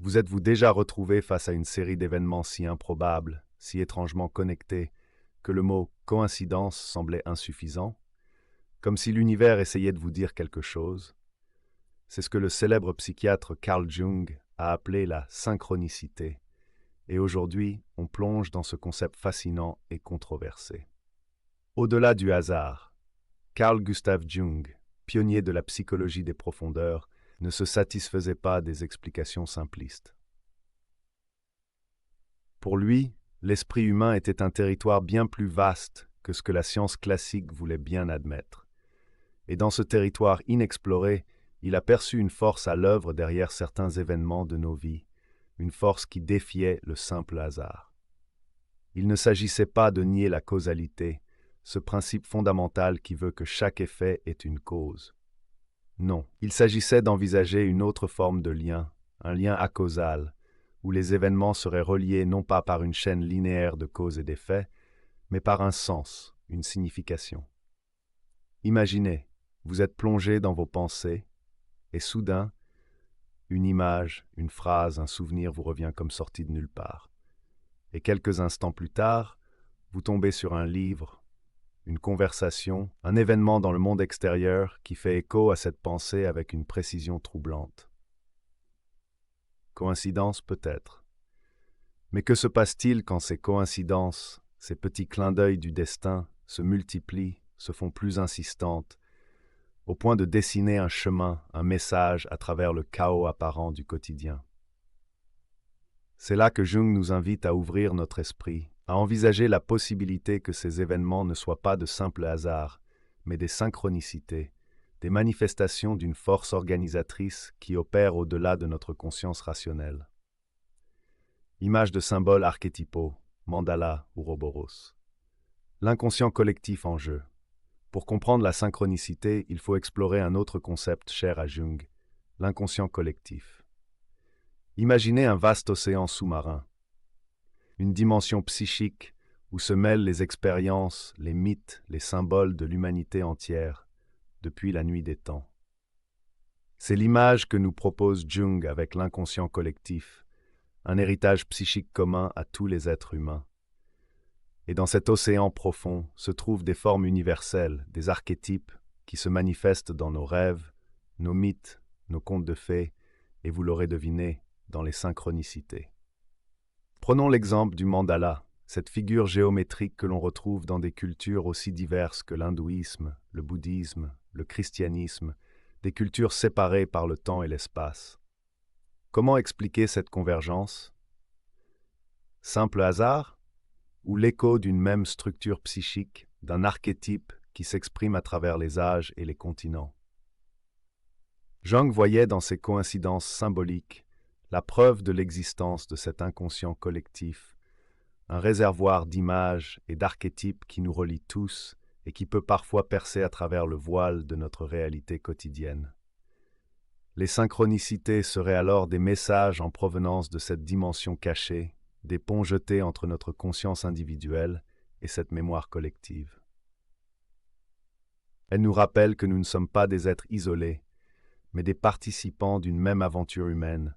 Vous êtes-vous déjà retrouvé face à une série d'événements si improbables, si étrangement connectés, que le mot coïncidence semblait insuffisant, comme si l'univers essayait de vous dire quelque chose? C'est ce que le célèbre psychiatre Carl Jung a appelé la synchronicité, et aujourd'hui, on plonge dans ce concept fascinant et controversé. Au-delà du hasard, Carl Gustav Jung, pionnier de la psychologie des profondeurs, ne se satisfaisait pas des explications simplistes. Pour lui, l'esprit humain était un territoire bien plus vaste que ce que la science classique voulait bien admettre. Et dans ce territoire inexploré, il aperçut une force à l'œuvre derrière certains événements de nos vies, une force qui défiait le simple hasard. Il ne s'agissait pas de nier la causalité, ce principe fondamental qui veut que chaque effet ait une cause. Non, il s'agissait d'envisager une autre forme de lien, un lien acausal, où les événements seraient reliés non pas par une chaîne linéaire de causes et d'effets, mais par un sens, une signification. Imaginez, vous êtes plongé dans vos pensées, et soudain, une image, une phrase, un souvenir vous revient comme sorti de nulle part. Et quelques instants plus tard, vous tombez sur un livre, une conversation, un événement dans le monde extérieur qui fait écho à cette pensée avec une précision troublante. Coïncidence peut-être. Mais que se passe-t-il quand ces coïncidences, ces petits clins d'œil du destin, se multiplient, se font plus insistantes, au point de dessiner un chemin, un message à travers le chaos apparent du quotidien? C'est là que Jung nous invite à ouvrir notre esprit, à envisager la possibilité que ces événements ne soient pas de simples hasards, mais des synchronicités, des manifestations d'une force organisatrice qui opère au-delà de notre conscience rationnelle. Images de symboles archétypaux, mandala ou roboros. L'inconscient collectif en jeu. Pour comprendre la synchronicité, il faut explorer un autre concept cher à Jung, l'inconscient collectif. Imaginez un vaste océan sous-marin, une dimension psychique où se mêlent les expériences, les mythes, les symboles de l'humanité entière, depuis la nuit des temps. C'est l'image que nous propose Jung avec l'inconscient collectif, un héritage psychique commun à tous les êtres humains. Et dans cet océan profond se trouvent des formes universelles, des archétypes qui se manifestent dans nos rêves, nos mythes, nos contes de fées, et vous l'aurez deviné, dans les synchronicités. Prenons l'exemple du mandala, cette figure géométrique que l'on retrouve dans des cultures aussi diverses que l'hindouisme, le bouddhisme, le christianisme, des cultures séparées par le temps et l'espace. Comment expliquer cette convergence? Simple hasard? Ou l'écho d'une même structure psychique, d'un archétype qui s'exprime à travers les âges et les continents? Jung voyait dans ces coïncidences symboliques la preuve de l'existence de cet inconscient collectif, un réservoir d'images et d'archétypes qui nous relie tous et qui peut parfois percer à travers le voile de notre réalité quotidienne. Les synchronicités seraient alors des messages en provenance de cette dimension cachée, des ponts jetés entre notre conscience individuelle et cette mémoire collective. Elles nous rappellent que nous ne sommes pas des êtres isolés, mais des participants d'une même aventure humaine,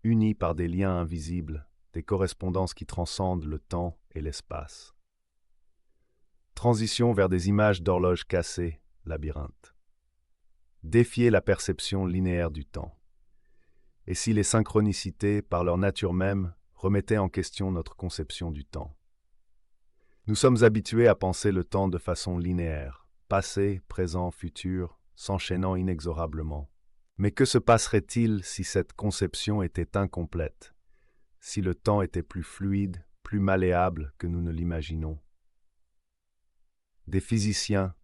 unis par des liens invisibles, des correspondances qui transcendent le temps et l'espace. Transition vers des images d'horloges cassées, labyrinthe. Défier la perception linéaire du temps. Et si les synchronicités, par leur nature même, remettaient en question notre conception du temps? Nous sommes habitués à penser le temps de façon linéaire, passé, présent, futur, s'enchaînant inexorablement. Mais que se passerait-il si cette conception était incomplète, si le temps était plus fluide, plus malléable que nous ne l'imaginons? Des physiciens,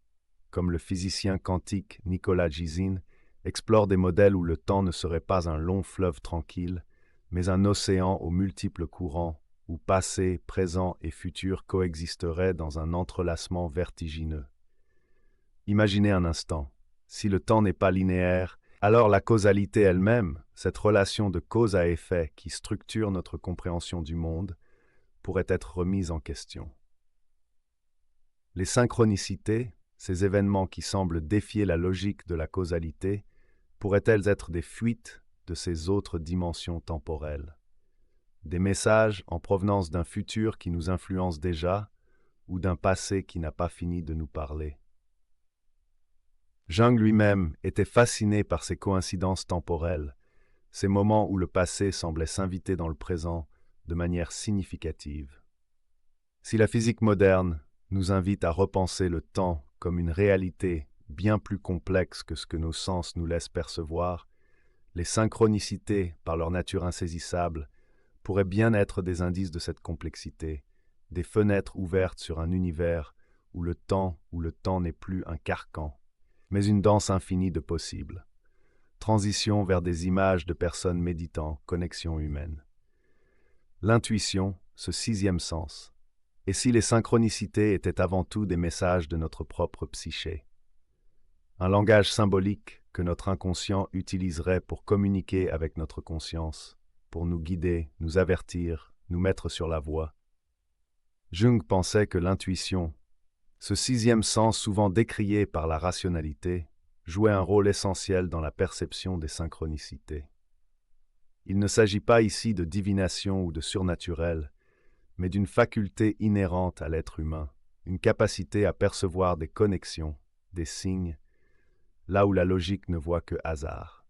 comme le physicien quantique Nikola Gysin, explorent des modèles où le temps ne serait pas un long fleuve tranquille, mais un océan aux multiples courants, où passé, présent et futur coexisteraient dans un entrelacement vertigineux. Imaginez un instant, si le temps n'est pas linéaire, alors la causalité elle-même, cette relation de cause à effet qui structure notre compréhension du monde, pourrait être remise en question. Les synchronicités, ces événements qui semblent défier la logique de la causalité, pourraient-elles être des fuites, de ces autres dimensions temporelles. Des messages en provenance d'un futur qui nous influence déjà ou d'un passé qui n'a pas fini de nous parler. Jung lui-même était fasciné par ces coïncidences temporelles, ces moments où le passé semblait s'inviter dans le présent de manière significative. Si la physique moderne nous invite à repenser le temps comme une réalité bien plus complexe que ce que nos sens nous laissent percevoir, les synchronicités, par leur nature insaisissable, pourraient bien être des indices de cette complexité, des fenêtres ouvertes sur un univers où le temps n'est plus un carcan, mais une danse infinie de possibles. Transition vers des images de personnes méditant, connexion humaine. L'intuition, ce sixième sens. Et si les synchronicités étaient avant tout des messages de notre propre psyché? Un langage symbolique que notre inconscient utiliserait pour communiquer avec notre conscience, pour nous guider, nous avertir, nous mettre sur la voie. Jung pensait que l'intuition, ce sixième sens souvent décrié par la rationalité, jouait un rôle essentiel dans la perception des synchronicités. Il ne s'agit pas ici de divination ou de surnaturel, mais d'une faculté inhérente à l'être humain, une capacité à percevoir des connexions, des signes, là où la logique ne voit que hasard.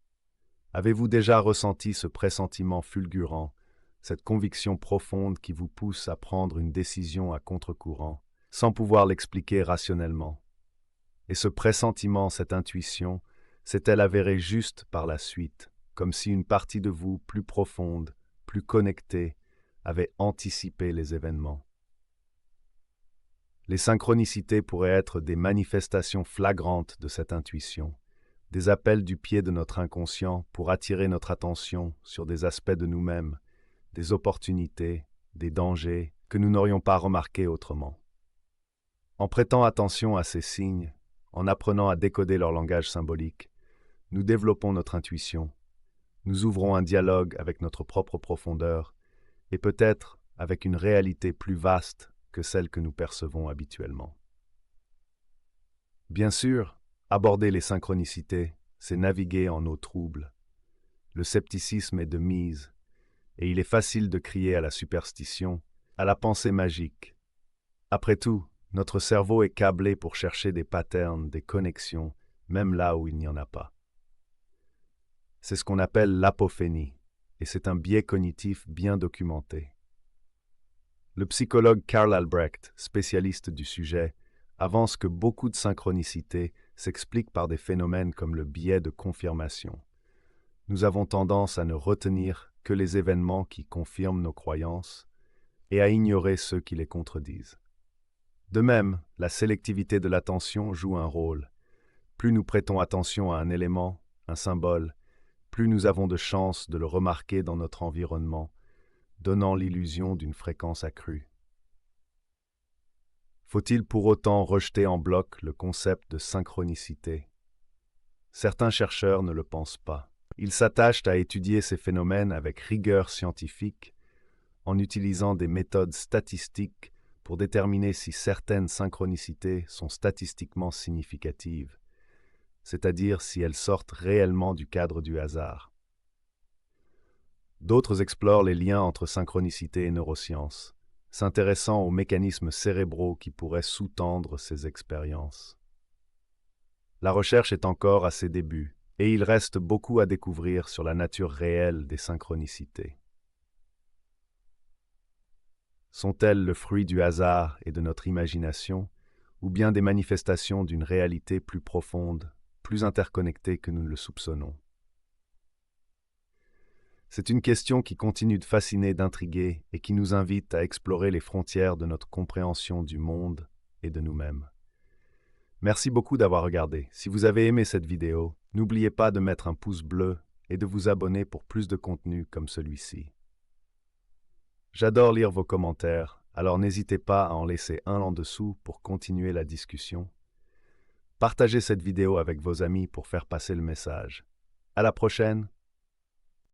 Avez-vous déjà ressenti ce pressentiment fulgurant, cette conviction profonde qui vous pousse à prendre une décision à contre-courant, sans pouvoir l'expliquer rationnellement? Et ce pressentiment, cette intuition, s'est-elle avérée juste par la suite, comme si une partie de vous plus profonde, plus connectée, avait anticipé les événements? Les synchronicités pourraient être des manifestations flagrantes de cette intuition, des appels du pied de notre inconscient pour attirer notre attention sur des aspects de nous-mêmes, des opportunités, des dangers que nous n'aurions pas remarqués autrement. En prêtant attention à ces signes, en apprenant à décoder leur langage symbolique, nous développons notre intuition, nous ouvrons un dialogue avec notre propre profondeur et peut-être avec une réalité plus vaste que celle que nous percevons habituellement. Bien sûr, aborder les synchronicités, c'est naviguer en eau trouble. Le scepticisme est de mise, et il est facile de crier à la superstition, à la pensée magique. Après tout, notre cerveau est câblé pour chercher des patterns, des connexions, même là où il n'y en a pas. C'est ce qu'on appelle l'apophénie, et c'est un biais cognitif bien documenté. Le psychologue Karl Albrecht, spécialiste du sujet, avance que beaucoup de synchronicités s'expliquent par des phénomènes comme le biais de confirmation. Nous avons tendance à ne retenir que les événements qui confirment nos croyances et à ignorer ceux qui les contredisent. De même, la sélectivité de l'attention joue un rôle. Plus nous prêtons attention à un élément, un symbole, plus nous avons de chances de le remarquer dans notre environnement, donnant l'illusion d'une fréquence accrue. Faut-il pour autant rejeter en bloc le concept de synchronicité? Certains chercheurs ne le pensent pas. Ils s'attachent à étudier ces phénomènes avec rigueur scientifique, en utilisant des méthodes statistiques pour déterminer si certaines synchronicités sont statistiquement significatives, c'est-à-dire si elles sortent réellement du cadre du hasard. D'autres explorent les liens entre synchronicité et neurosciences, s'intéressant aux mécanismes cérébraux qui pourraient sous-tendre ces expériences. La recherche est encore à ses débuts, et il reste beaucoup à découvrir sur la nature réelle des synchronicités. Sont-elles le fruit du hasard et de notre imagination, ou bien des manifestations d'une réalité plus profonde, plus interconnectée que nous ne le soupçonnons? C'est une question qui continue de fasciner, d'intriguer et qui nous invite à explorer les frontières de notre compréhension du monde et de nous-mêmes. Merci beaucoup d'avoir regardé. Si vous avez aimé cette vidéo, n'oubliez pas de mettre un pouce bleu et de vous abonner pour plus de contenu comme celui-ci. J'adore lire vos commentaires, alors n'hésitez pas à en laisser un en dessous pour continuer la discussion. Partagez cette vidéo avec vos amis pour faire passer le message. À la prochaine!